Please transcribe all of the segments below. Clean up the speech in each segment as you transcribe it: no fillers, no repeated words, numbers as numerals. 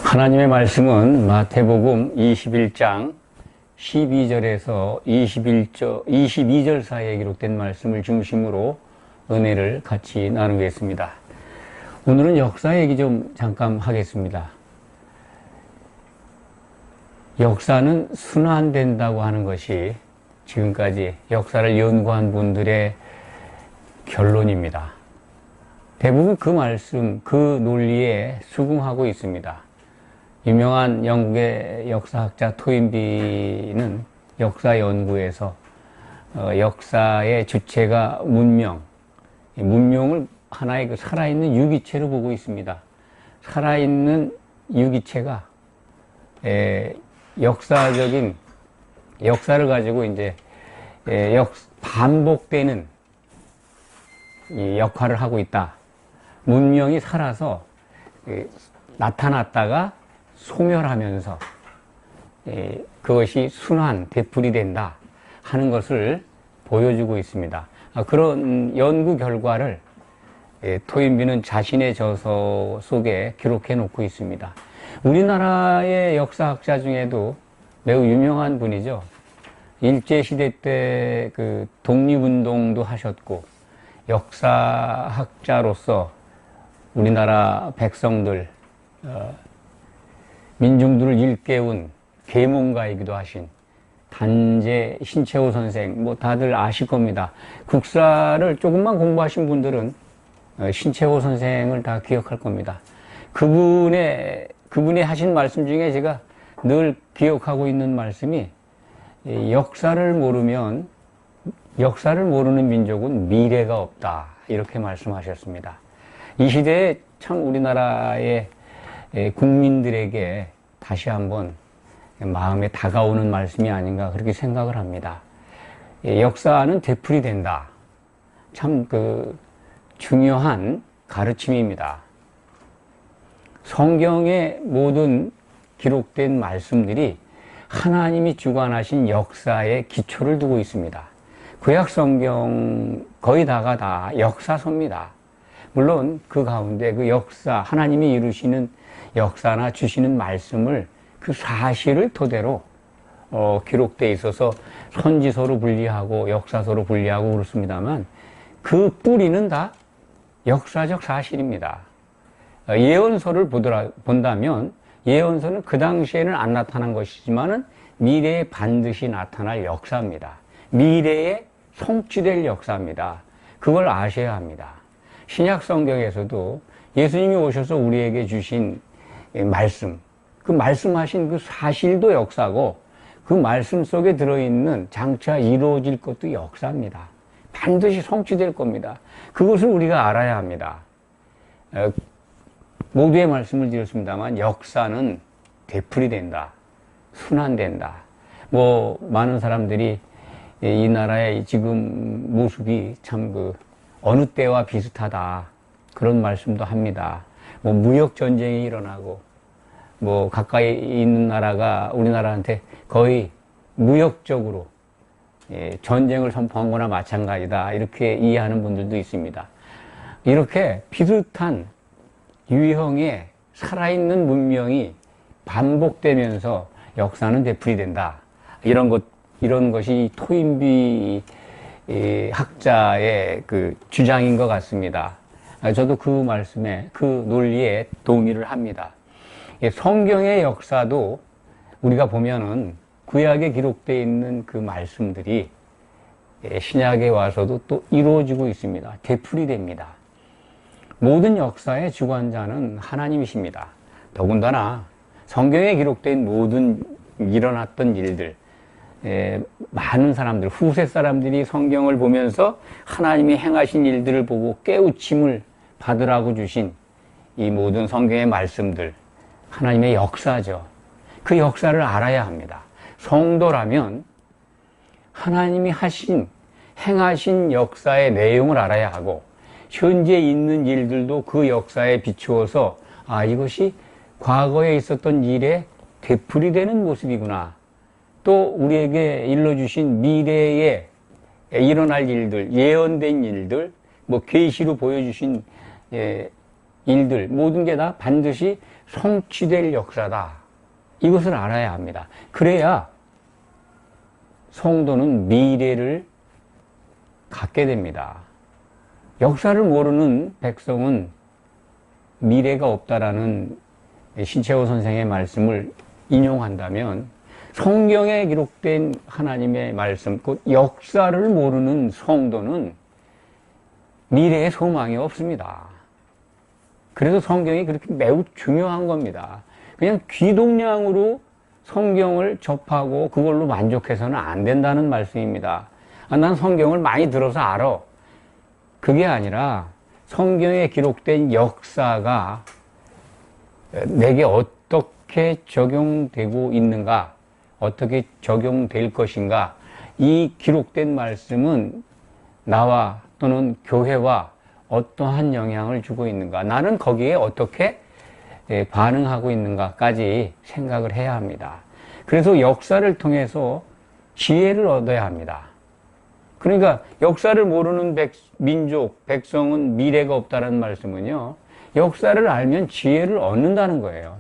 하나님의 말씀은 마태복음 21장 12절에서 22절 사이에 기록된 말씀을 중심으로 은혜를 같이 나누겠습니다. 오늘은 역사 얘기 좀 잠깐 하겠습니다. 역사는 순환된다고 하는 것이 지금까지 역사를 연구한 분들의 결론입니다. 대부분 그 말씀, 그 논리에 수긍하고 있습니다. 유명한 영국의 역사학자 토인비는 역사 연구에서 역사의 주체가 문명을 하나의 그 살아있는 유기체로 보고 있습니다. 살아있는 유기체가 역사적인 역사를 가지고 이제 반복되는 역할을 하고 있다. 문명이 살아서 나타났다가 소멸하면서 그것이 순환, 되풀이된다 하는 것을 보여주고 있습니다. 그런 연구 결과를 토인비는 자신의 저서 속에 기록해 놓고 있습니다. 우리나라의 역사학자 중에도 매우 유명한 분이죠. 일제시대 때 그 독립운동도 하셨고 역사학자로서 우리나라 백성들 민중들을 일깨운 계몽가이기도 하신 단재 신채호 선생, 다들 아실 겁니다. 국사를 조금만 공부하신 분들은 신채호 선생을 다 기억할 겁니다. 그분이 하신 말씀 중에 제가 늘 기억하고 있는 말씀이 역사를 모르는 민족은 미래가 없다. 이렇게 말씀하셨습니다. 이 시대에 참 우리나라의 국민들에게 다시 한번 마음에 다가오는 말씀이 아닌가 그렇게 생각을 합니다. 역사는 되풀이된다. 참 중요한 가르침입니다. 성경의 모든 기록된 말씀들이 하나님이 주관하신 역사의 기초를 두고 있습니다. 구약 성경 거의 다가 다 역사서입니다. 물론 그 가운데 그 역사, 하나님이 이루시는 역사나 주시는 말씀을 그 사실을 토대로 기록되어 있어서 선지서로 분리하고 역사서로 분리하고 그렇습니다만 그 뿌리는 다 역사적 사실입니다. 예언서를 본다면 예언서는 그 당시에는 안 나타난 것이지만은 미래에 반드시 나타날 역사입니다. 미래에 성취될 역사입니다. 그걸 아셔야 합니다. 신약 성경에서도 예수님이 오셔서 우리에게 주신 말씀, 그 말씀하신 그 사실도 역사고 그 말씀 속에 들어있는 장차 이루어질 것도 역사입니다. 반드시 성취될 겁니다. 그것을 우리가 알아야 합니다. 모두의 말씀을 드렸습니다만 역사는 되풀이된다. 순환된다. 많은 사람들이 이 나라의 지금 모습이 참 어느 때와 비슷하다. 그런 말씀도 합니다. 무역 전쟁이 일어나고, 가까이 있는 나라가 우리나라한테 거의 무역적으로 전쟁을 선포한 거나 마찬가지다. 이렇게 이해하는 분들도 있습니다. 이렇게 비슷한 유형의 살아있는 문명이 반복되면서 역사는 되풀이된다. 이런 것이 토인비 학자의 주장인 것 같습니다. 저도 그 말씀에, 그 논리에 동의를 합니다. 성경의 역사도 우리가 보면은 구약에 기록되어 있는 그 말씀들이 신약에 와서도 또 이루어지고 있습니다. 되풀이됩니다. 모든 역사의 주관자는 하나님이십니다. 더군다나 성경에 기록된 모든 일어났던 일들, 많은 사람들, 후세 사람들이 성경을 보면서 하나님이 행하신 일들을 보고 깨우침을 받으라고 주신 이 모든 성경의 말씀들, 하나님의 역사죠. 그 역사를 알아야 합니다. 성도라면 하나님이 행하신 역사의 내용을 알아야 하고 현재 있는 일들도 그 역사에 비추어서 이것이 과거에 있었던 일에 되풀이되는 모습이구나. 또 우리에게 일러주신 미래에 일어날 일들, 예언된 일들, 계시로 보여주신 일들, 모든 게 다 반드시 성취될 역사다. 이것을 알아야 합니다. 그래야 성도는 미래를 갖게 됩니다. 역사를 모르는 백성은 미래가 없다라는 신채호 선생의 말씀을 인용한다면 성경에 기록된 하나님의 말씀, 곧 역사를 모르는 성도는 미래의 소망이 없습니다. 그래서 성경이 그렇게 매우 중요한 겁니다. 그냥 귀동량으로 성경을 접하고 그걸로 만족해서는 안 된다는 말씀입니다. 난 성경을 많이 들어서 알아. 그게 아니라 성경에 기록된 역사가 내게 어떻게 적용되고 있는가, 어떻게 적용될 것인가, 이 기록된 말씀은 나와 또는 교회와 어떠한 영향을 주고 있는가, 나는 거기에 어떻게 반응하고 있는가까지 생각을 해야 합니다. 그래서 역사를 통해서 지혜를 얻어야 합니다. 그러니까 역사를 모르는 민족, 백성은 미래가 없다는 말씀은요, 역사를 알면 지혜를 얻는다는 거예요.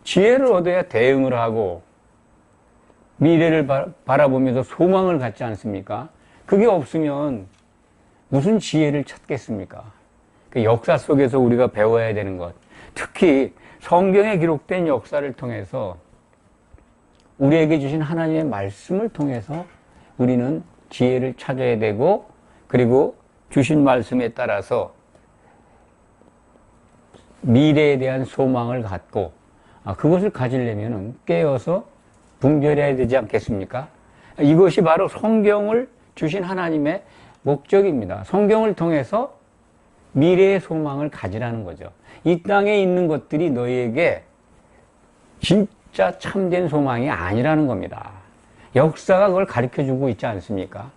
지혜를 얻어야 대응을 하고 미래를 바라보면서 소망을 갖지 않습니까? 그게 없으면 무슨 지혜를 찾겠습니까? 그 역사 속에서 우리가 배워야 되는 것, 특히 성경에 기록된 역사를 통해서 우리에게 주신 하나님의 말씀을 통해서 우리는 지혜를 찾아야 되고, 그리고 주신 말씀에 따라서 미래에 대한 소망을 갖고, 그것을 가지려면 깨어서 분별해야 되지 않겠습니까? 이것이 바로 성경을 주신 하나님의 목적입니다. 성경을 통해서 미래의 소망을 가지라는 거죠. 이 땅에 있는 것들이 너희에게 진짜 참된 소망이 아니라는 겁니다. 역사가 그걸 가르쳐주고 있지 않습니까?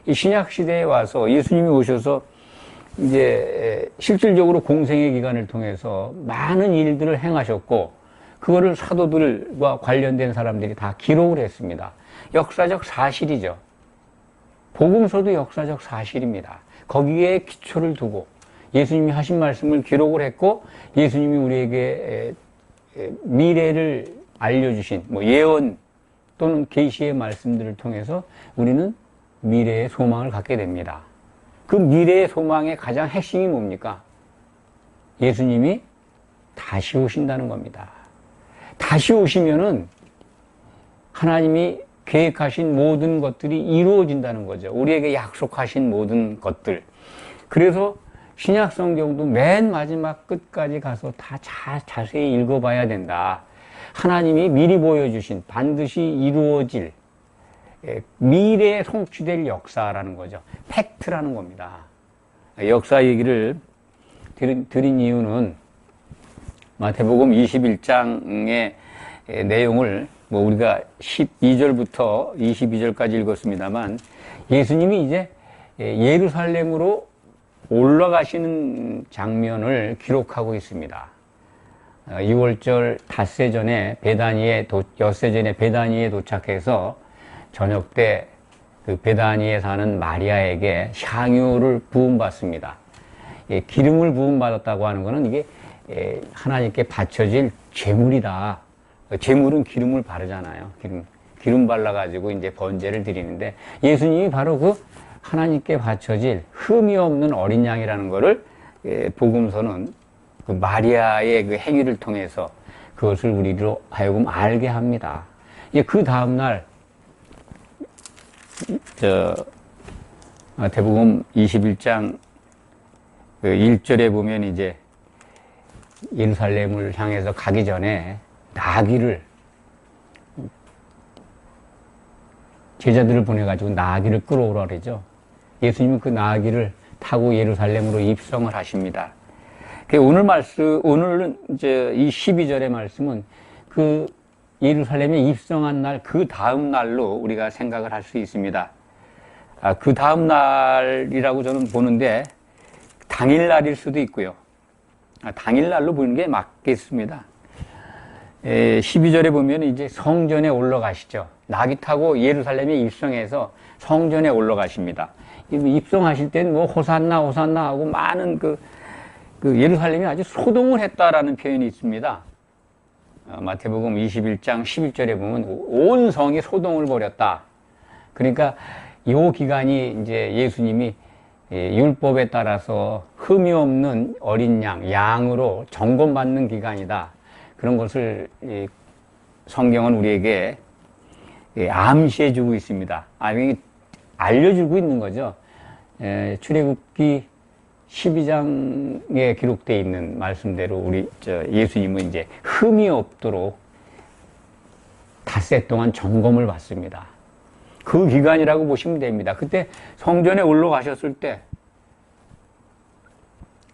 이 신약시대에 와서 예수님이 오셔서 이제 실질적으로 공생의 기간을 통해서 많은 일들을 행하셨고, 그거를 사도들과 관련된 사람들이 다 기록을 했습니다. 역사적 사실이죠. 복음서도 역사적 사실입니다. 거기에 기초를 두고 예수님이 하신 말씀을 기록을 했고, 예수님이 우리에게 미래를 알려주신 예언 또는 계시의 말씀들을 통해서 우리는 미래의 소망을 갖게 됩니다. 그 미래의 소망의 가장 핵심이 뭡니까? 예수님이 다시 오신다는 겁니다. 다시 오시면은 하나님이 계획하신 모든 것들이 이루어진다는 거죠. 우리에게 약속하신 모든 것들. 그래서 신약 성경도 맨 마지막 끝까지 가서 다 자세히 읽어봐야 된다. 하나님이 미리 보여주신 반드시 이루어질 미래에 성취될 역사라는 거죠. 팩트라는 겁니다. 역사 얘기를 드린 이유는 마태복음 21장의 내용을 우리가 12절부터 22절까지 읽었습니다만, 예수님이 이제 예루살렘으로 올라가시는 장면을 기록하고 있습니다. 6월절 닷새 전에 엿새 전에 베다니에 도착해서 저녁 때 그 베다니에 사는 마리아에게 향유를 부음받습니다. 기름을 부음받았다고 하는 것은 이게 하나님께 바쳐질 제물이다. 제물은 기름을 바르잖아요. 기름 발라가지고 이제 번제를 드리는데, 예수님이 바로 그 하나님께 바쳐질 흠이 없는 어린 양이라는 것을 복음서는 그 마리아의 그 행위를 통해서 그것을 우리로 하여금 알게 합니다. 그 다음날 마태복음 21장 1절에 보면 이제 예루살렘을 향해서 가기 전에 나귀를, 제자들을 보내가지고 나귀를 끌어오라 그러죠. 예수님은 그 나귀를 타고 예루살렘으로 입성을 하십니다. 오늘은 이제 이 12절의 말씀은 그 예루살렘에 입성한 날, 그 다음 날로 우리가 생각을 할 수 있습니다. 그 다음 날이라고 저는 보는데, 당일날일 수도 있고요. 당일날로 보는 게 맞겠습니다. 12절에 보면 이제 성전에 올라가시죠. 나귀 타고 예루살렘에 입성해서 성전에 올라가십니다. 입성하실 때는 호산나, 호산나 하고 많은 그 그 예루살렘이 아주 소동을 했다라는 표현이 있습니다. 마태복음 21장 11절에 보면 온 성이 소동을 벌였다. 그러니까 이 기간이 이제 예수님이 율법에 따라서 흠이 없는 어린 양으로 점검받는 기간이다. 그런 것을 성경은 우리에게 암시해주고 있습니다. 아니, 알려주고 있는 거죠. 출애굽기 12장에 기록되어 있는 말씀대로 우리 예수님은 이제 흠이 없도록 닷새 동안 점검을 받습니다. 그 기간이라고 보시면 됩니다. 그때 성전에 올라가셨을 때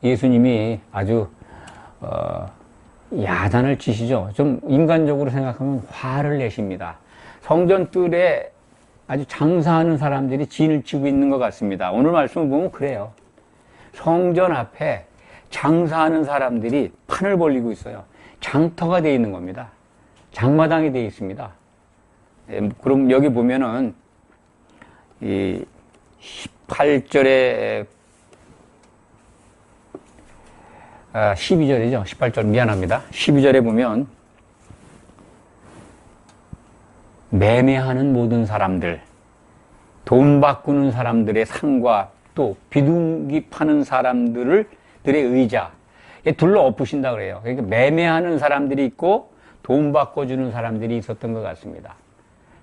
예수님이 아주 야단을 치시죠. 좀 인간적으로 생각하면 화를 내십니다. 성전 뜰에 아주 장사하는 사람들이 진을 치고 있는 것 같습니다. 오늘 말씀을 보면 그래요. 성전 앞에 장사하는 사람들이 판을 벌리고 있어요. 장터가 되어 있는 겁니다. 장마당이 되어 있습니다. 그럼 여기 보면은 이 18절에 12절이죠. 18절 미안합니다. 12절에 보면 매매하는 모든 사람들, 돈 바꾸는 사람들의 상과 또 비둘기 파는 사람들의 의자 둘러 엎으신다 그래요. 그러니까 매매하는 사람들이 있고 돈 바꿔주는 사람들이 있었던 것 같습니다.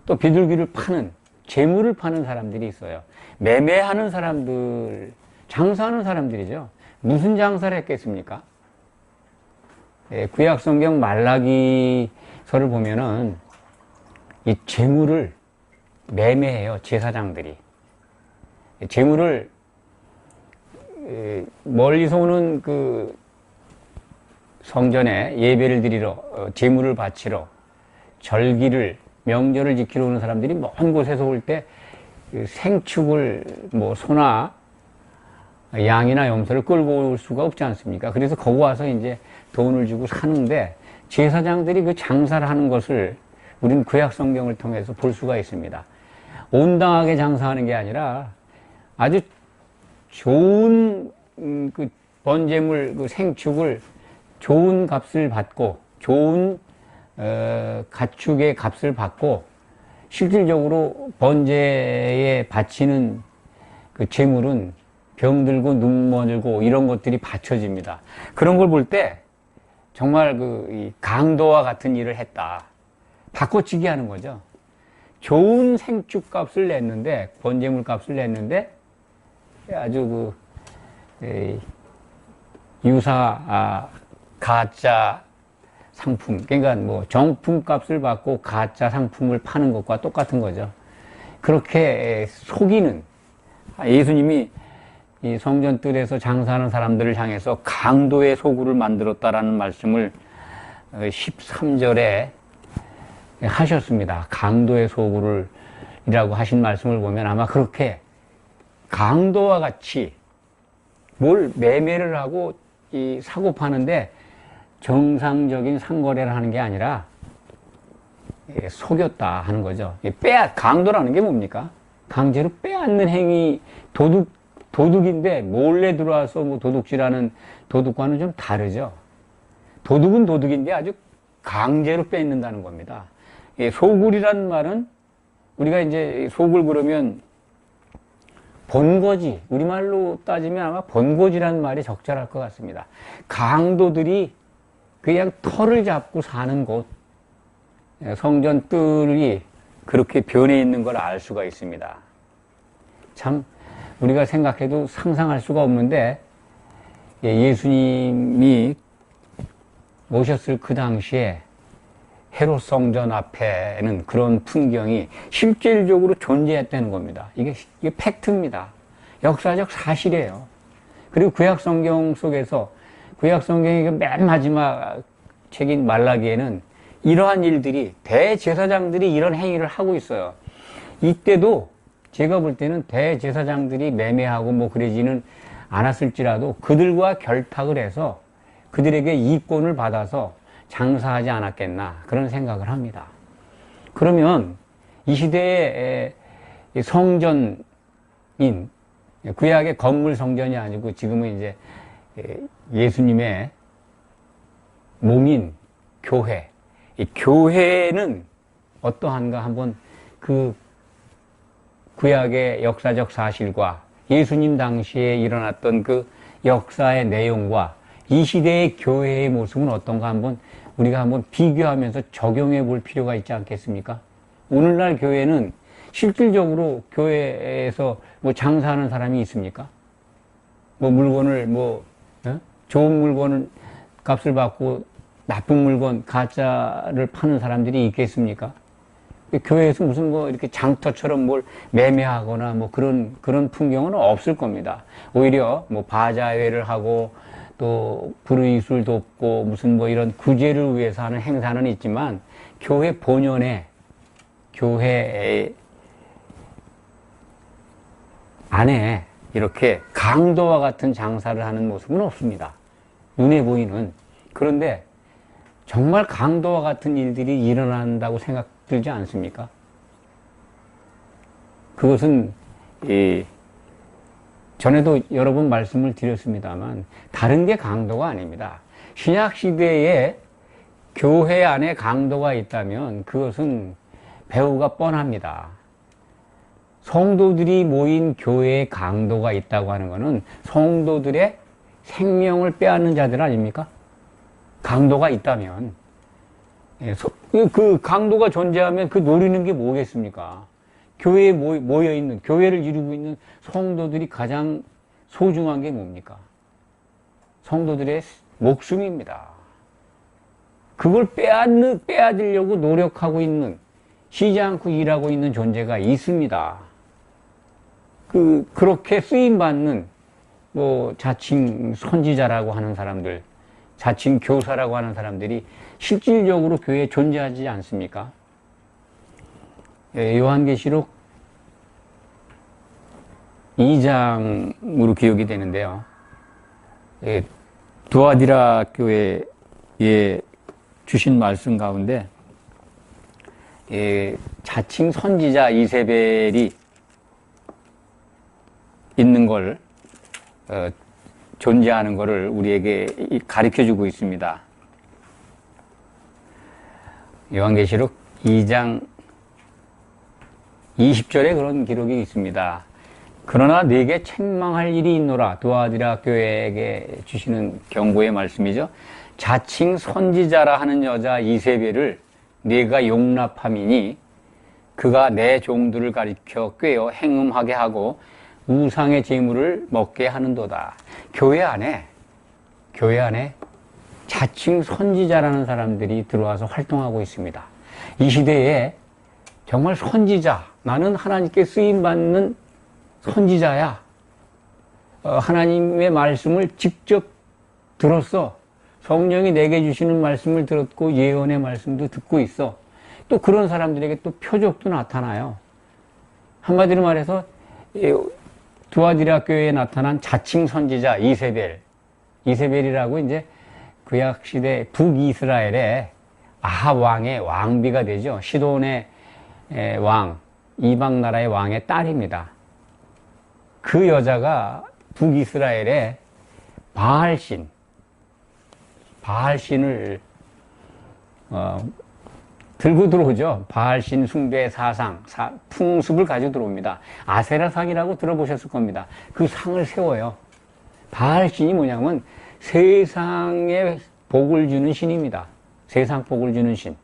또 비둘기를 파는, 재물을 파는 사람들이 있어요. 매매하는 사람들, 장사하는 사람들이죠. 무슨 장사를 했겠습니까? 구약성경 말라기서를 보면은 이 재물을 매매해요. 제사장들이. 재물을 멀리서 오는 그 성전에 예배를 드리러, 재물을 바치러, 절기를, 명절을 지키러 오는 사람들이 먼 곳에서 올 때 생축을 뭐 소나 양이나 염소를 끌고 올 수가 없지 않습니까? 그래서 거기 와서 이제 돈을 주고 사는데 제사장들이 그 장사를 하는 것을 우리는 구약 성경을 통해서 볼 수가 있습니다. 온당하게 장사하는 게 아니라 아주 좋은 그 번제물, 그 생축을 좋은 값을 받고 좋은 가축의 값을 받고 실질적으로 번제에 바치는 그 재물은 병들고 눈먼들고 이런 것들이 바쳐집니다. 그런 걸 볼 때 정말 이 강도와 같은 일을 했다. 바꿔치기 하는 거죠. 좋은 생축 값을 냈는데, 번제물 값을 냈는데 아주 가짜 상품, 그러니까 뭐 정품 값을 받고 가짜 상품을 파는 것과 똑같은 거죠. 그렇게 속이는, 예수님이 이 성전 뜰에서 장사하는 사람들을 향해서 강도의 소굴을 만들었다라는 말씀을 13절에 하셨습니다. 강도의 소굴을 이라고 하신 말씀을 보면 아마 그렇게 강도와 같이 뭘 매매를 하고 이 사고 파는데 정상적인 상거래를 하는 게 아니라 속였다 하는 거죠. 강도라는 게 뭡니까? 강제로 빼앗는 행위, 도둑인데 몰래 들어와서 뭐 도둑질하는 도둑과는 좀 다르죠. 도둑은 도둑인데 아주 강제로 뺏는다는 겁니다. 소굴이라는 말은 우리가 이제 소굴 그러면 본거지, 우리말로 따지면 아마 본거지라는 말이 적절할 것 같습니다. 강도들이 그냥 털을 잡고 사는 곳, 성전 뜰이 그렇게 변해 있는 걸 알 수가 있습니다. 참 우리가 생각해도 상상할 수가 없는데 예수님이 오셨을 그 당시에 헤롯 성전 앞에는 그런 풍경이 실질적으로 존재했다는 겁니다. 이게 팩트입니다. 역사적 사실이에요. 그리고 구약 성경 속에서, 구약 성경의 맨 마지막 책인 말라기에는 이러한 일들이, 대제사장들이 이런 행위를 하고 있어요. 이때도 제가 볼 때는 대제사장들이 매매하고 뭐 그러지는 않았을지라도 그들과 결탁을 해서 그들에게 이권을 받아서 장사하지 않았겠나, 그런 생각을 합니다. 그러면 이 시대의 성전인, 구약의 건물 성전이 아니고 지금은 이제 예수님의 몸인 교회. 이 교회는 어떠한가 한번 그 구약의 역사적 사실과 예수님 당시에 일어났던 그 역사의 내용과 이 시대의 교회의 모습은 어떤가 한번 우리가 한번 비교하면서 적용해 볼 필요가 있지 않겠습니까? 오늘날 교회는 실질적으로 교회에서 뭐 장사하는 사람이 있습니까? 뭐 물건을 좋은 물건을 값을 받고 나쁜 물건 가짜를 파는 사람들이 있겠습니까? 교회에서 무슨 이렇게 장터처럼 뭘 매매하거나 그런 풍경은 없을 겁니다. 오히려 바자회를 하고 또 불의술 돕고 무슨 이런 구제를 위해서 하는 행사는 있지만 교회 본연의 교회 안에 이렇게 강도와 같은 장사를 하는 모습은 없습니다. 눈에 보이는. 그런데 정말 강도와 같은 일들이 일어난다고 생각 들지 않습니까? 그것은 전에도 여러 번 말씀을 드렸습니다만 다른 게 강도가 아닙니다. 신약시대에 교회 안에 강도가 있다면 그것은 배후가 뻔합니다. 성도들이 모인 교회에 강도가 있다고 하는 것은 성도들의 생명을 빼앗는 자들 아닙니까? 강도가 있다면 그 강도가 존재하면 그 노리는 게 뭐겠습니까? 교회에 모여있는, 교회를 이루고 있는 성도들이 가장 소중한 게 뭡니까? 성도들의 목숨입니다. 그걸 빼앗으려고 노력하고 있는, 쉬지 않고 일하고 있는 존재가 있습니다. 그렇게 쓰임받는, 자칭 선지자라고 하는 사람들, 자칭 교사라고 하는 사람들이 실질적으로 교회에 존재하지 않습니까? 요한계시록 2장으로 기억이 되는데요. 두아디라 교회에 주신 말씀 가운데 자칭 선지자 이세벨이 있는 걸 존재하는 것을 우리에게 가르쳐주고 있습니다. 요한계시록 2장 20절에 그런 기록이 있습니다. 그러나 네게 책망할 일이 있노라. 두아디라 교회에게 주시는 경고의 말씀이죠. 자칭 선지자라 하는 여자 이세벨을 네가 용납함이니 그가 내 종들을 가리켜 꾀어 행음하게 하고 우상의 제물을 먹게 하는도다. 교회 안에 자칭 선지자라는 사람들이 들어와서 활동하고 있습니다. 이 시대에 정말 선지자, 나는 하나님께 쓰임받는 선지자야. 하나님의 말씀을 직접 들었어. 성령이 내게 주시는 말씀을 들었고 예언의 말씀도 듣고 있어. 또 그런 사람들에게 또 표적도 나타나요. 한마디로 말해서 두아디라 교회에 나타난 자칭 선지자 이세벨이라고 이제 구약 시대 북이스라엘의 아합 왕의 왕비가 되죠. 시돈의 왕, 이방 나라의 왕의 딸입니다. 그 여자가 북이스라엘의 바알신을 들고 들어오죠. 바알신 숭배 사상, 풍습을 가지고 들어옵니다. 아세라상이라고 들어보셨을 겁니다. 그 상을 세워요. 바알신이 뭐냐면 세상에 복을 주는 신입니다. 세상 복을 주는 신.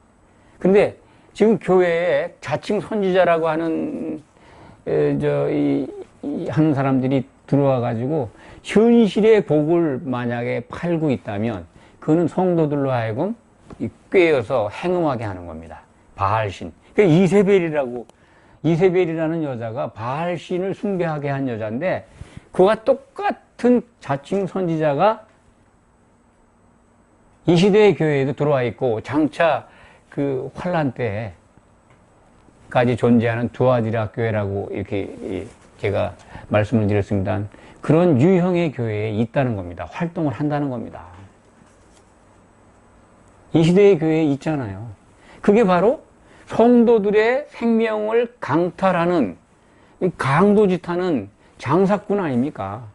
근데 지금 교회에 자칭 선지자라고 하는 하는 사람들이 들어와 가지고 현실의 복을 만약에 팔고 있다면 그거는 성도들로 하여금 꿰어서 행음하게 하는 겁니다. 바알신. 이세벨이라는 여자가 바알신을 숭배하게 한 여자인데 그와 똑같은 자칭 선지자가 이 시대의 교회에도 들어와 있고 장차 그 환란 때까지 존재하는 두아디라 교회라고 이렇게 제가 말씀을 드렸습니다. 그런 유형의 교회에 있다는 겁니다. 활동을 한다는 겁니다. 이 시대의 교회에 있잖아요. 그게 바로 성도들의 생명을 강탈하는 강도짓하는 장사꾼 아닙니까?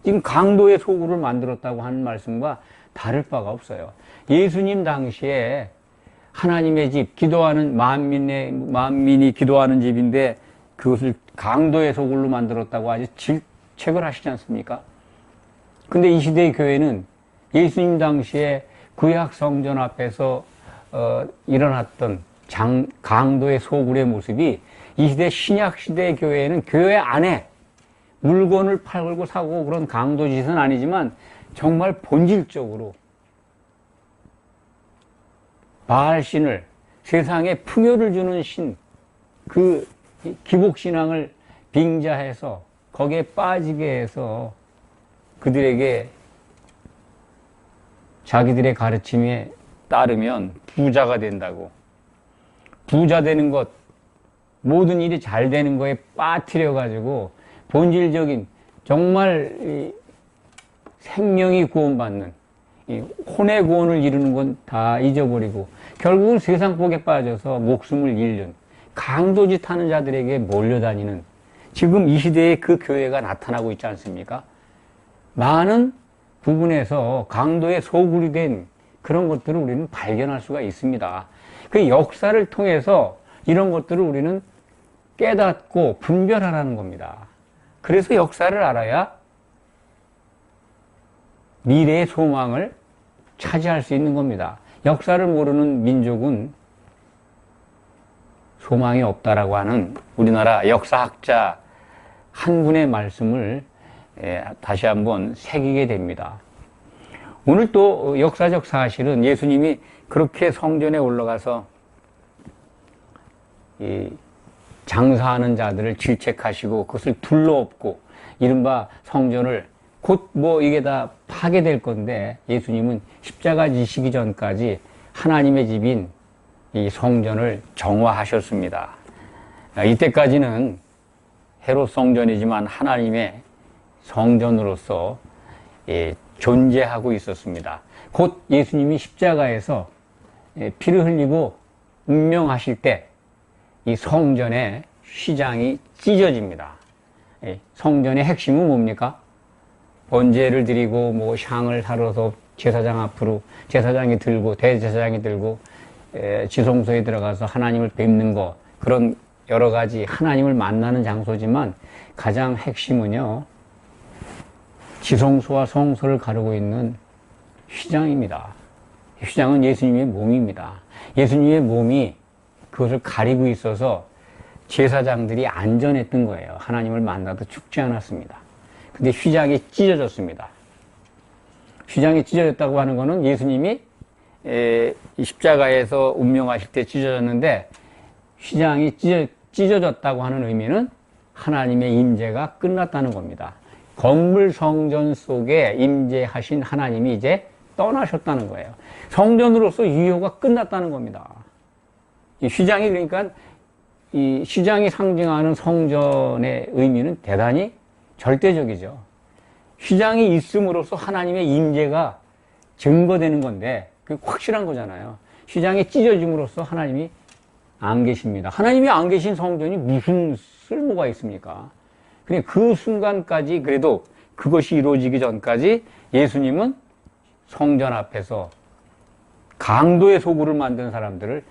지금 강도의 소굴을 만들었다고 하는 말씀과 다를 바가 없어요. 예수님 당시에 하나님의 집, 기도하는 만민이 기도하는 집인데 그것을 강도의 소굴로 만들었다고 아주 질책을 하시지 않습니까? 근데 이 시대의 교회는 예수님 당시에 구약 성전 앞에서 일어났던 강도의 소굴의 모습이 이 시대 신약 시대의 교회는 교회 안에 물건을 팔고 사고 그런 강도 짓은 아니지만 정말 본질적으로 바알신을, 세상에 풍요를 주는 신, 그 기복신앙을 빙자해서 거기에 빠지게 해서 그들에게 자기들의 가르침에 따르면 부자가 된다고, 부자 되는 것, 모든 일이 잘 되는 거에 빠뜨려 가지고 본질적인 정말 생명이 구원받는 혼의 구원을 이루는 건 다 잊어버리고 결국은 세상 복에 빠져서 목숨을 잃는 강도짓 하는 자들에게 몰려다니는 지금 이 시대에 그 교회가 나타나고 있지 않습니까? 많은 부분에서 강도의 소굴이 된 그런 것들을 우리는 발견할 수가 있습니다. 그 역사를 통해서 이런 것들을 우리는 깨닫고 분별하라는 겁니다. 그래서 역사를 알아야 미래의 소망을 차지할 수 있는 겁니다. 역사를 모르는 민족은 소망이 없다라고 하는 우리나라 역사학자 한 분의 말씀을 다시 한번 새기게 됩니다. 오늘 또 역사적 사실은 예수님이 그렇게 성전에 올라가서 장사하는 자들을 질책하시고 그것을 둘러엎고 이른바 성전을 곧 이게 다 파괴될 건데 예수님은 십자가 지시기 전까지 하나님의 집인 이 성전을 정화하셨습니다. 이때까지는 헤롯 성전이지만 하나님의 성전으로서 존재하고 있었습니다. 곧 예수님이 십자가에서 피를 흘리고 운명하실 때 이 성전의 휘장이 찢어집니다. 성전의 핵심은 뭡니까? 번제를 드리고 향을 사러서 제사장 앞으로 제사장이 들고 대제사장이 들고 지성소에 들어가서 하나님을 뵙는 것, 그런 여러 가지 하나님을 만나는 장소지만 가장 핵심은요 지성소와 성소를 가르고 있는 휘장입니다. 휘장은 예수님의 몸입니다. 예수님의 몸이 그것을 가리고 있어서 제사장들이 안전했던 거예요. 하나님을 만나도 죽지 않았습니다. 근데 휘장이 찢어졌습니다. 휘장이 찢어졌다고 하는 것은 예수님이 십자가에서 운명하실 때 찢어졌는데 휘장이 찢어졌다고 하는 의미는 하나님의 임재가 끝났다는 겁니다. 건물 성전 속에 임재하신 하나님이 이제 떠나셨다는 거예요. 성전으로서 유효가 끝났다는 겁니다. 이 휘장이 그러니까 이 휘장이 상징하는 성전의 의미는 대단히 절대적이죠. 휘장이 있음으로써 하나님의 임재가 증거되는 건데 그게 확실한 거잖아요. 휘장이 찢어짐으로써 하나님이 안 계십니다. 하나님이 안 계신 성전이 무슨 쓸모가 있습니까? 그러니까 그 순간까지 그래도 그것이 이루어지기 전까지 예수님은 성전 앞에서 강도의 소굴을 만든 사람들을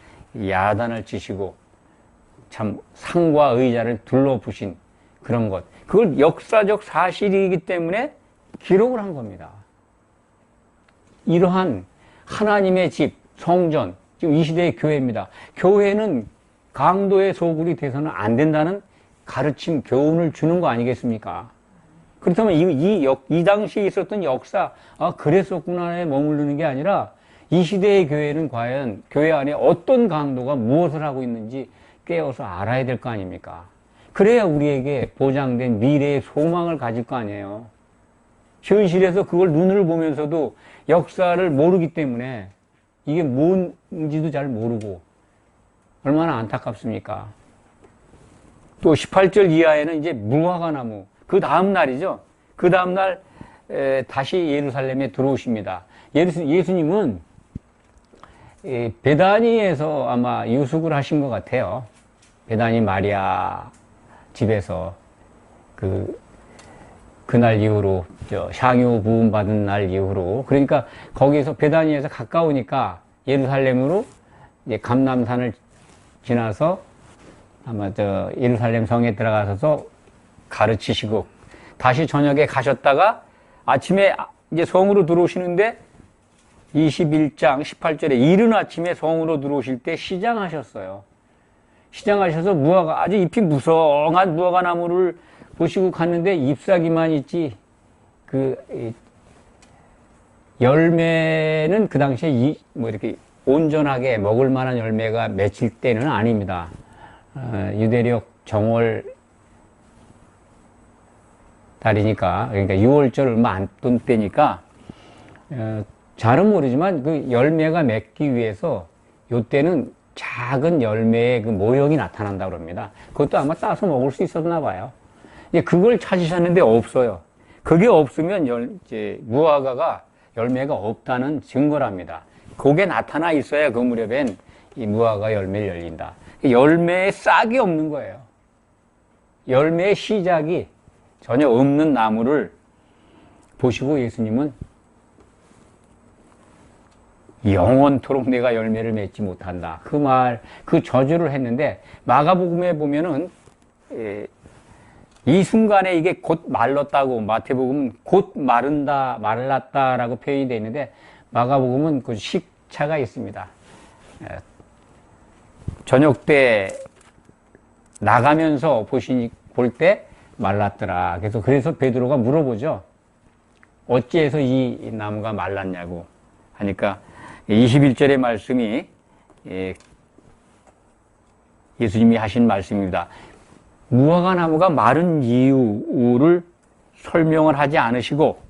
야단을 치시고 참 상과 의자를 둘러부신 그런 것, 그걸 역사적 사실이기 때문에 기록을 한 겁니다. 이러한 하나님의 집, 성전, 지금 이 시대의 교회입니다. 교회는 강도의 소굴이 돼서는 안 된다는 가르침, 교훈을 주는 거 아니겠습니까? 그렇다면 이 당시에 있었던 역사, 그랬었구나에 머무르는 게 아니라 이 시대의 교회는 과연 교회 안에 어떤 강도가 무엇을 하고 있는지 깨어서 알아야 될 거 아닙니까? 그래야 우리에게 보장된 미래의 소망을 가질 거 아니에요. 현실에서 그걸 눈을 보면서도 역사를 모르기 때문에 이게 뭔지도 잘 모르고 얼마나 안타깝습니까? 또 18절 이하에는 이제 무화과 나무, 그 다음 날이죠. 그 다음 날 다시 예루살렘에 들어오십니다. 예수님은 베다니에서 아마 유숙을 하신 것 같아요. 베다니 마리아 집에서 그날 이후로 향유 부음 받은 날 이후로, 그러니까 거기서 베다니에서 가까우니까 예루살렘으로 이제 감람산을 지나서 아마 예루살렘 성에 들어가셔서 가르치시고 다시 저녁에 가셨다가 아침에 이제 성으로 들어오시는데 21장 18절에 이른 아침에 성으로 들어오실 때 시장하셨어요. 시장하셔서 무화과, 아주 잎이 무성한 무화과 나무를 보시고 갔는데 잎사귀만 있지, 열매는 그 당시에 이렇게 온전하게 먹을 만한 열매가 맺힐 때는 아닙니다. 유대력 정월 달이니까, 그러니까 6월절 얼마 안 돈 때니까, 잘은 모르지만 그 열매가 맺기 위해서 요때는 작은 열매의 그 모형이 나타난다고 합니다. 그것도 아마 따서 먹을 수 있었나 봐요. 이제 그걸 찾으셨는데 없어요. 그게 없으면 이제 무화과가 열매가 없다는 증거랍니다. 그게 나타나 있어야 그 무렵엔 이 무화과 열매를 열린다. 열매에 싹이 없는 거예요. 열매의 시작이 전혀 없는 나무를 보시고 예수님은 영원토록 내가 열매를 맺지 못한다. 그 저주를 했는데, 마가복음에 보면은, 이 순간에 이게 곧 말랐다고, 마태복음은 곧 말랐다라고 표현이 되어 있는데, 마가복음은 그 식차가 있습니다. 저녁 때 나가면서 볼 때 말랐더라. 그래서 베드로가 물어보죠. 어찌해서 이 나무가 말랐냐고 하니까 21절의 말씀이 예수님이 하신 말씀입니다. 무화과 나무가 마른 이유를 설명을 하지 않으시고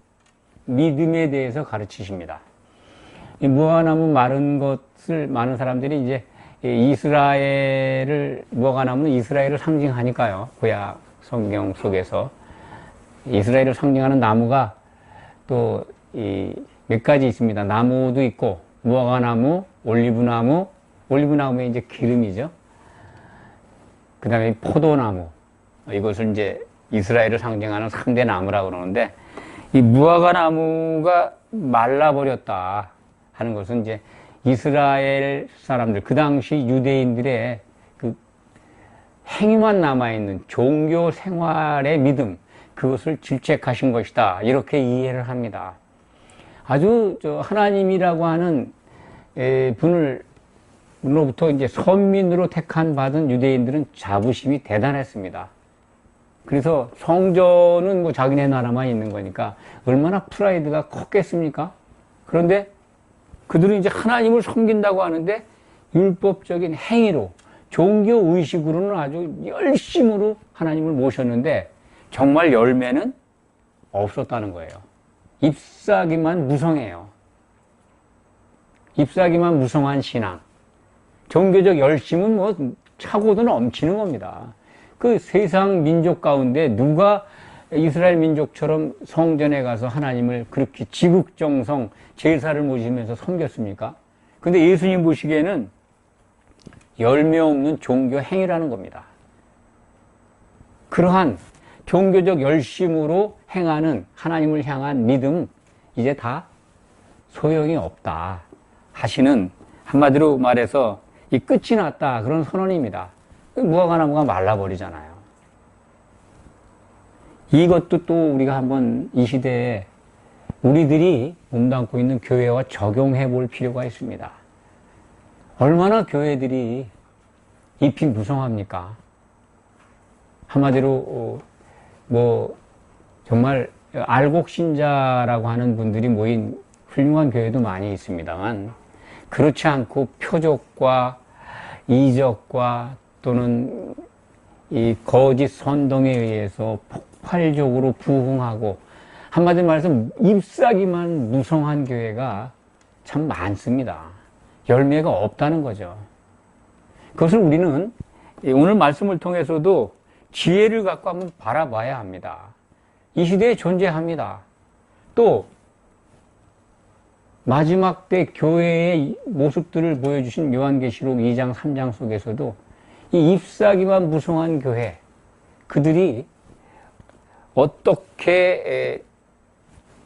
믿음에 대해서 가르치십니다. 이 무화과 나무 마른 것을 많은 사람들이 이제 무화과 나무는 이스라엘을 상징하니까요. 구약 성경 속에서 이스라엘을 상징하는 나무가 또 몇 가지 있습니다. 나무도 있고 무화과나무, 올리브나무에 이제 기름이죠. 그 다음에 포도나무, 이것을 이제 이스라엘을 상징하는 3대 나무라고 그러는데, 이 무화과나무가 말라버렸다 하는 것은 이제 이스라엘 사람들, 그 당시 유대인들의 그 행위만 남아있는 종교 생활의 믿음, 그것을 질책하신 것이다. 이렇게 이해를 합니다. 아주 하나님이라고 하는 분으로부터 이제 선민으로 택한 유대인들은 자부심이 대단했습니다. 그래서 성전은 자기네 나라만 있는 거니까 얼마나 프라이드가 컸겠습니까? 그런데 그들은 이제 하나님을 섬긴다고 하는데 율법적인 행위로, 종교 의식으로는 아주 열심으로 하나님을 모셨는데 정말 열매는 없었다는 거예요. 잎사귀만 무성해요. 잎사귀만 무성한 신앙. 종교적 열심은 차고도 넘치는 겁니다. 그 세상 민족 가운데 누가 이스라엘 민족처럼 성전에 가서 하나님을 그렇게 지극정성 제사를 모시면서 섬겼습니까? 근데 예수님 보시기에는 열매 없는 종교 행위라는 겁니다. 그러한 종교적 열심으로 행하는 하나님을 향한 믿음, 이제 다 소용이 없다 하시는, 한마디로 말해서 이 끝이 났다, 그런 선언입니다. 무화과나무가 말라버리잖아요. 이것도 또 우리가 한번 이 시대에 우리들이 몸담고 있는 교회와 적용해 볼 필요가 있습니다. 얼마나 교회들이 잎이 무성합니까? 한마디로 정말 알곡신자라고 하는 분들이 모인 훌륭한 교회도 많이 있습니다만, 그렇지 않고 표적과 이적과 또는 이 거짓 선동에 의해서 폭발적으로 부흥하고, 한마디로 말해서 잎사귀만 무성한 교회가 참 많습니다. 열매가 없다는 거죠. 그것을 우리는 오늘 말씀을 통해서도 지혜를 갖고 한번 바라봐야 합니다. 이 시대에 존재합니다. 또 마지막 때 교회의 모습들을 보여주신 요한계시록 2장 3장 속에서도 이 잎사귀만 무성한 교회, 그들이 어떻게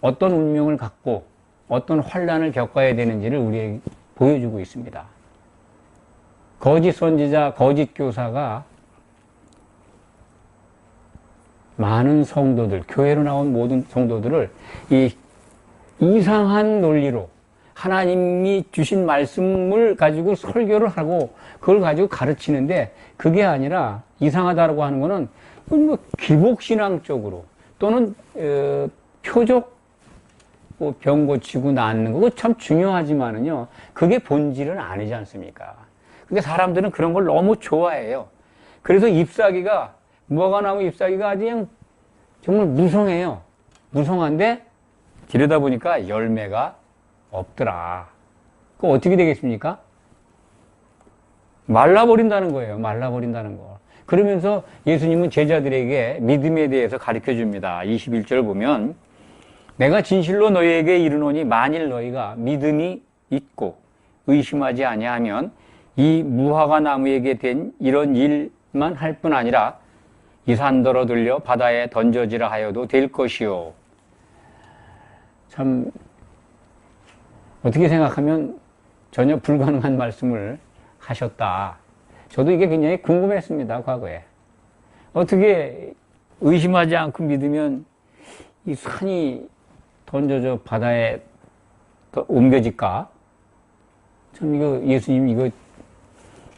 어떤 운명을 갖고 어떤 환란을 겪어야 되는지를 우리에게 보여주고 있습니다. 거짓 선지자, 거짓 교사가 많은 성도들, 교회로 나온 모든 성도들을 이 이상한 논리로 하나님이 주신 말씀을 가지고 설교를 하고 그걸 가지고 가르치는데, 그게 아니라 이상하다라고 하는 거는 뭐 기복신앙적으로 또는 표적 병 고치고 낫는 거 참 중요하지만은요, 그게 본질은 아니지 않습니까? 근데 사람들은 그런 걸 너무 좋아해요. 그래서 잎사귀가, 무화과나무 잎사귀가 아주 그냥 정말 무성해요. 무성한데 들여다보니까 열매가 없더라. 그럼 어떻게 되겠습니까? 말라버린다는 거예요. 말라버린다는 거. 그러면서 예수님은 제자들에게 믿음에 대해서 가르쳐 줍니다. 21절 보면, 내가 진실로 너희에게 이르노니 만일 너희가 믿음이 있고 의심하지 아니하면 이 무화과 나무에게 된 이런 일만 할 뿐 아니라 이 산더러 들려 바다에 던져지라 하여도 될 것이요. 참 어떻게 생각하면 전혀 불가능한 말씀을 하셨다. 저도 이게 굉장히 궁금했습니다, 과거에. 어떻게 의심하지 않고 믿으면 이 산이 던져져 바다에 옮겨질까? 참 이거 예수님 이거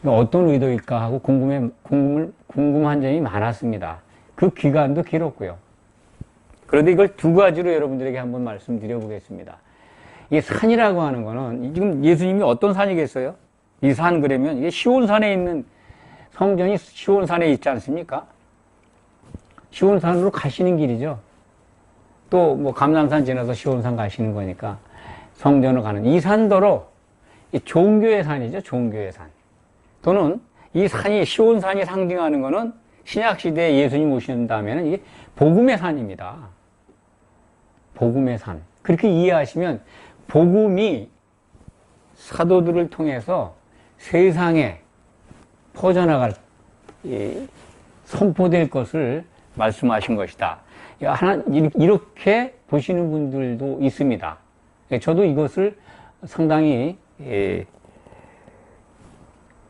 어떤 의도일까 하고 궁금한 점이 많았습니다. 그 기간도 길었고요. 그런데 이걸 두 가지로 여러분들에게 한번 말씀드려 보겠습니다. 이 산이라고 하는 거는 지금 예수님이 어떤 산이겠어요? 이 산 그러면 이게 시온산에 있는, 성전이 시온산에 있지 않습니까? 시온산으로 가시는 길이죠. 또 뭐 감람산 지나서 시온산 가시는 거니까 성전을 가는 이 산더러 이 종교의 산이죠. 종교의 산. 또는 이 산이, 시온산이 상징하는 거는 신약시대에 예수님 오신 다음에는 이게 복음의 산입니다. 복음의 산. 그렇게 이해하시면 복음이 사도들을 통해서 세상에 퍼져나갈, 선포될 것을 말씀하신 것이다. 이렇게 보시는 분들도 있습니다. 저도 이것을 상당히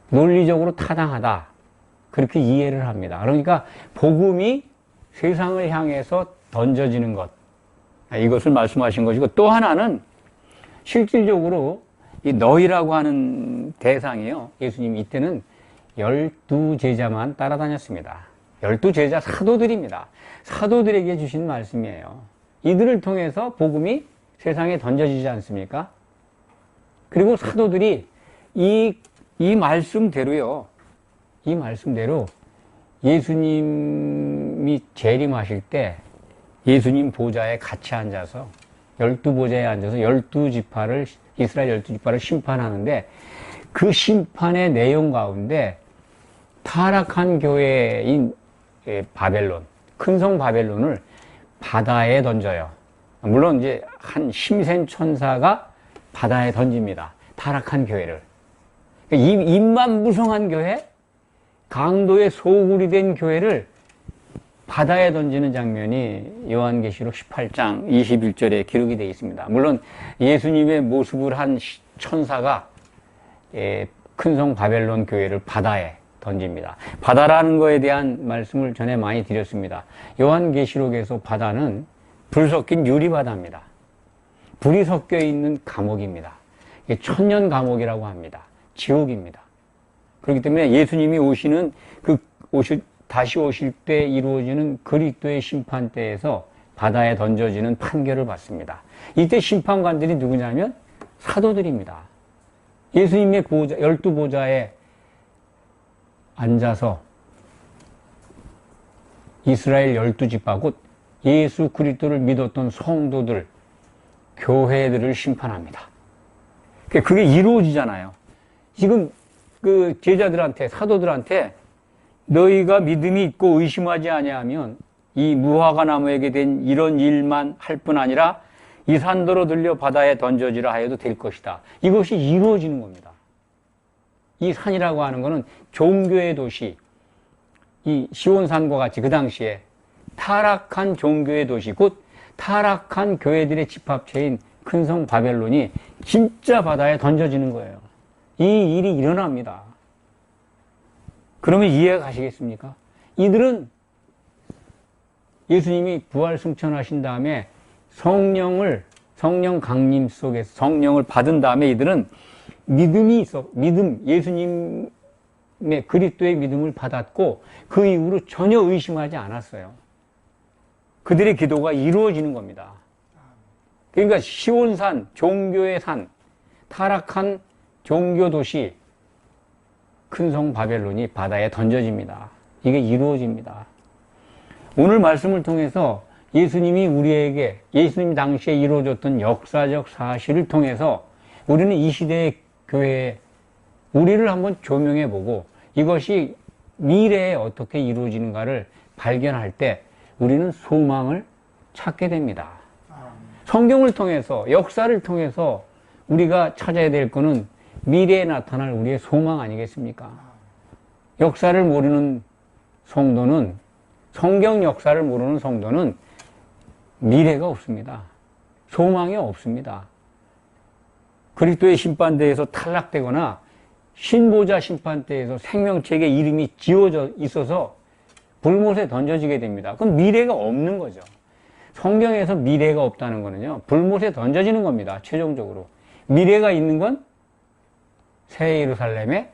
논리적으로 타당하다, 그렇게 이해를 합니다. 그러니까 복음이 세상을 향해서 던져지는 것, 이것을 말씀하신 것이고, 또 하나는 실질적으로 이 너희라고 하는 대상이요, 예수님이 이때는 12제자만 따라다녔습니다. 12제자 사도들입니다. 사도들에게 주신 말씀이에요. 이들을 통해서 복음이 세상에 던져지지 않습니까? 그리고 사도들이 이 말씀대로요, 이 말씀대로 예수님이 재림하실 때 예수님 보좌에 같이 앉아서, 12보좌에 앉아서 12지파를, 이스라엘 12지파를 심판하는데, 그 심판의 내용 가운데 타락한 교회인 바벨론, 큰성 바벨론을 바다에 던져요. 물론 이제 한 힘센 천사가 바다에 던집니다. 타락한 교회를. 입만 무성한 교회, 강도의 소굴이 된 교회를 바다에 던지는 장면이 요한계시록 18장 21절에 기록이 되어 있습니다. 물론 예수님의 모습을 한 천사가 큰성 바벨론 교회를 바다에 던집니다. 바다라는 거에 대한 말씀을 전에 많이 드렸습니다. 요한계시록에서 바다는 불 섞인 유리바다입니다. 불이 섞여 있는 감옥입니다. 천년 감옥이라고 합니다. 지옥입니다. 그렇기 때문에 예수님이 오시는 다시 오실 때 이루어지는 그리스도의 심판 때에서 바다에 던져지는 판결을 받습니다. 이때 심판관들이 누구냐면 사도들입니다. 예수님의 보좌, 12보좌에 앉아서 이스라엘 12지파, 곧 예수 그리스도를 믿었던 성도들, 교회들을 심판합니다. 그게 이루어지잖아요. 지금 그 제자들한테, 사도들한테 너희가 믿음이 있고 의심하지 아니하면 이 무화과 나무에게 된 이런 일만 할 뿐 아니라 이 산더러 들려 바다에 던져지라 하여도 될 것이다. 이것이 이루어지는 겁니다. 이 산이라고 하는 것은 종교의 도시, 이 시온산과 같이 그 당시에 타락한 종교의 도시, 곧 타락한 교회들의 집합체인 큰 성 바벨론이 진짜 바다에 던져지는 거예요. 이 일이 일어납니다. 그러면 이해가 가시겠습니까? 이들은 예수님이 부활 승천하신 다음에 성령 강림 속에서 성령을 받은 다음에 이들은 예수님의 그리스도의 믿음을 받았고 그 이후로 전혀 의심하지 않았어요. 그들의 기도가 이루어지는 겁니다. 그러니까 시온산, 종교의 산, 타락한 종교 도시 큰 성 바벨론이 바다에 던져집니다. 이게 이루어집니다. 오늘 말씀을 통해서 예수님 당시에 이루어졌던 역사적 사실을 통해서 우리는 이 시대의 교회에 우리를 한번 조명해보고 이것이 미래에 어떻게 이루어지는가를 발견할 때 우리는 소망을 찾게 됩니다. 성경을 통해서, 역사를 통해서 우리가 찾아야 될 것은 미래에 나타날 우리의 소망 아니겠습니까? 역사를 모르는 성도는, 성경 역사를 모르는 성도는 미래가 없습니다. 소망이 없습니다. 그리스도의 심판대에서 탈락되거나 신보자 심판대에서 생명책의 이름이 지워져 있어서 불못에 던져지게 됩니다. 그럼 미래가 없는 거죠. 성경에서 미래가 없다는 거는요, 불못에 던져지는 겁니다. 최종적으로. 미래가 있는 건 새 예루살렘에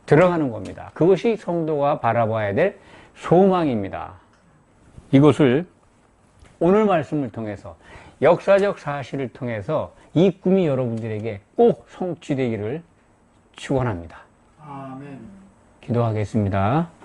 들어가는 겁니다. 그것이 성도가 바라봐야 될 소망입니다. 이것을 오늘 말씀을 통해서, 역사적 사실을 통해서 이 꿈이 여러분들에게 꼭 성취되기를 축원합니다. 아멘. 기도하겠습니다.